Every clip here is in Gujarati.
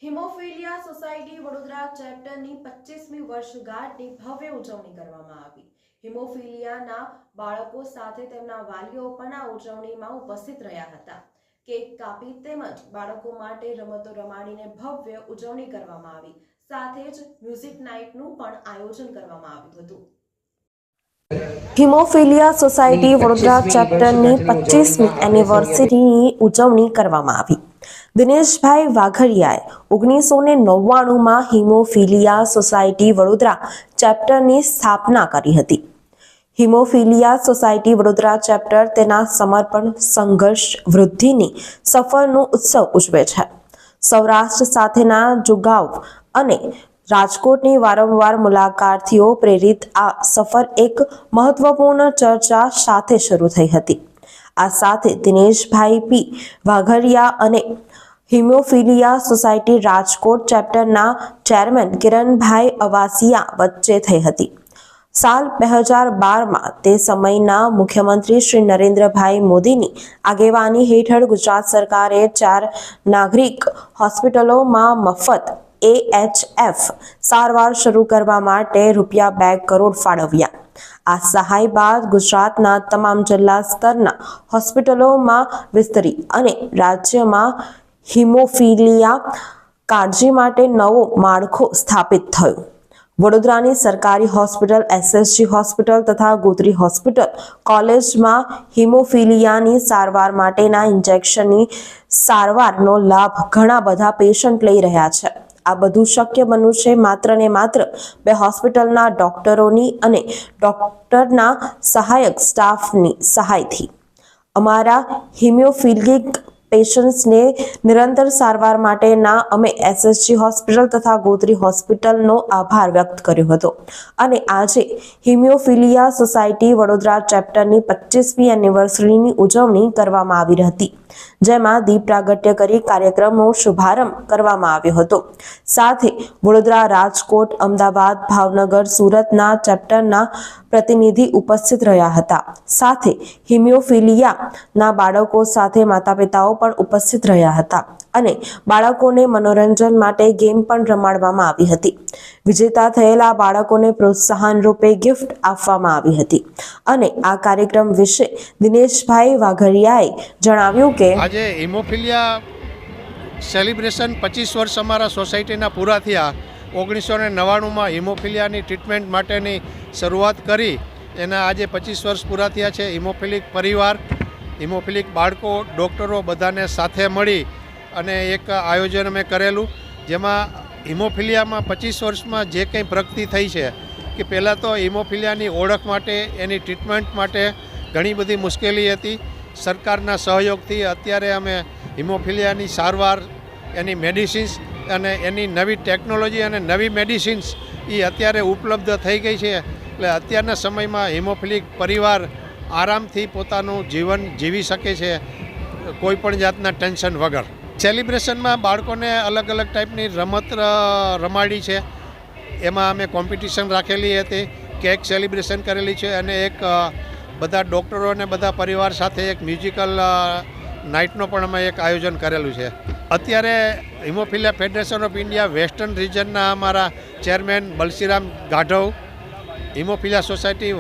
હિમોફિલિયા સોસાયટી વડોદરા ચેપ્ટરની 25મી વર્ષગાંઠની ભવ્ય ઉજવણી કરવામાં આવી। હિમોફિલિયાના બાળકો સાથે તેમના વાલીઓ પણ આ ઉજવણીમાં ઉપસ્થિત રહ્યા હતા। કેક કાપી તેમજ બાળકો માટે રમતો રમાડીને ભવ્ય ઉજવણી કરવામાં આવી। સાથે જ મ્યુઝિક નાઇટનું પણ આયોજન કરવામાં આવ્યું હતું। હિમોફિલિયા સોસાયટી વડોદરા ચેપ્ટરની 25મી એનિવર્સરીની ઉજવણી કરવામાં આવી। દિનેશભાઈ વાઘરિયાએ 1999માં હિમોફિલિયા સોસાયટી વડોદરા ચેપ્ટરની સ્થાપના કરી હતી। હિમોફિલિયા સોસાયટી વડોદરા ચેપ્ટર તેના સમર્પણ, સંઘર્ષ, વૃદ્ધિની સફરનો ઉત્સવ ઉજવે છે। સૌરાષ્ટ્ર સાથેના જુગાવ અને રાજકોટની વારંવાર મુલાકાતીઓ પ્રેરિત આ સફર એક મહત્વપૂર્ણ ચર્ચા સાથે શરૂ થઈ હતી। આ સાથે દિનેશભાઈ પી વાઘરિયા અને haemophilia society Rajkot ચેપ્ટરના chairman Kiranbhai અવાસિયા વચ્ચે થઈ હતી। સાલ 2012માં તે સમયના મુખ્યમંત્રી શ્રી નરેન્દ્રભાઈ મોદીની આગેવાની હેઠળ ગુજરાત સરકારે 4 નાગરિક હોસ્પિટલોમાં મફત AHF સારવાર શરૂ કરવા માટે ₹2 કરોડ ફાળવ્યા। આ સહાય બાદ ગુજરાતના તમામ જિલ્લા સ્તરના હોસ્પિટલોમાં વિસ્તરી અને રાજ્યમાં હિમોફિલિયા કાળજી માટે નવો માળખો સ્થાપિત થયો। વડોદરાની સરકારી હોસ્પિટલ, SSG હોસ્પિટલ તથા ગોત્રી હોસ્પિટલ કોલેજમાં હિમોફિલિયાની સારવાર માટેના ઇન્જેક્શનની સારવારનો લાભ ઘણા બધા પેશન્ટ લઈ રહ્યા છે। આ બધું શક્ય બન્યું છે માત્ર ને માત્ર 2 હોસ્પિટલના ડોક્ટરોની અને ડોક્ટરના સહાયક સ્ટાફની સહાયથી। અમારા હિમોફિલિક પેશન્ટ્સને નિરંતર સારવાર માટેના અમે SSG હોસ્પિટલ તથા ગોત્રી હોસ્પિટલનો આભાર વ્યક્ત કર્યો હતો અને આજે હિમોફિલિયા સોસાયટી વડોદરા ચેપ્ટરની 25મી એનિવર્સરીની ઉજવણી કરવામાં આવી હતી, જેમાં દીપ પ્રાગટ્ય કરી કાર્યક્રમનો શુભારંભ કરવામાં આવ્યો હતો। સાથે વડોદરા, રાજકોટ, અમદાવાદ, ભાવનગર, સુરતના ચેપ્ટરના પ્રતિનિધિ ઉપસ્થિત રહ્યા હતા। સાથે હિમોફિલિયાના બાળકો સાથે માતા-પિતાઓ પણ ઉપસ્થિત રહ્યા હતા અને બાળકોને મનોરંજન માટે ગેમ પણ રમાડવામાં આવી હતી। વિજેતા થયેલા બાળકોને પ્રોત્સાહન રૂપે ગિફ્ટ આપવામાં આવી હતી અને આ કાર્યક્રમ વિશે દિનેશભાઈ વાઘરિયાએ જણાવ્યું કે આજે હિમોફિલિયા સેલિબ્રેશન 25 વર્ષ અમારા સોસાયટીના પૂરા થયા। 1999માં હિમોફિલિયાની ટ્રીટમેન્ટ માટેની શરૂઆત કરી, એના આજે 25 વર્ષ પૂરા થયા છે। હિમોફિલિક પરિવાર, હિમોફિલિક બાળકો, ડૉક્ટરો બધાને સાથે મળી અને એક આયોજન અમે કરેલું, જેમાં હિમોફિલિયામાં 25 વર્ષમાં જે કંઈ પ્રગતિ થઈ છે કે પહેલાં તો હિમોફિલિયાની ઓળખ માટે, એની ટ્રીટમેન્ટ માટે ઘણી બધી મુશ્કેલી હતી। સરકારના સહયોગથી અત્યારે અમે હિમોફિલિયાની સારવાર, એની મેડિસિન્સ અને એની નવી ટેકનોલોજી અને નવી મેડિસિન્સ એ અત્યારે ઉપલબ્ધ થઈ ગઈ છે। એટલે અત્યારના સમયમાં હિમોફિલિક પરિવાર આરામથી પોતાનું જીવન જીવી શકે છે, કોઈ પણ જાતના ટેન્શન વગર। સેલિબ્રેશનમાં બાળકોને અલગ અલગ ટાઈપની રમત રમાડી છે। એમાં અમે કોમ્પિટિશન રાખેલી હતી, કેક સેલિબ્રેશન કરેલી છે અને એક બધા ડૉક્ટરો અને બધા પરિવાર સાથે એક મ્યુઝિકલ નાઇટનો પણ અમે એક આયોજન કરેલું છે। અત્યારે hemophilia federation of India western રિજનના અમારા chairman Balsiram Gadhav, hemophilia society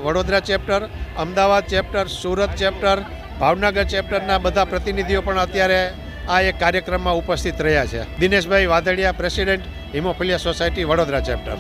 Vadodara chapter, Ahmedabad chapter, Surat chapter, Bhavnagar ચેપ્ટરના બધા પ્રતિનિધિઓ પણ અત્યારે આ એક કાર્યક્રમમાં ઉપસ્થિત રહ્યા છે। Dineshbhai Vaghariya, president, hemophilia society Vadodara chapter.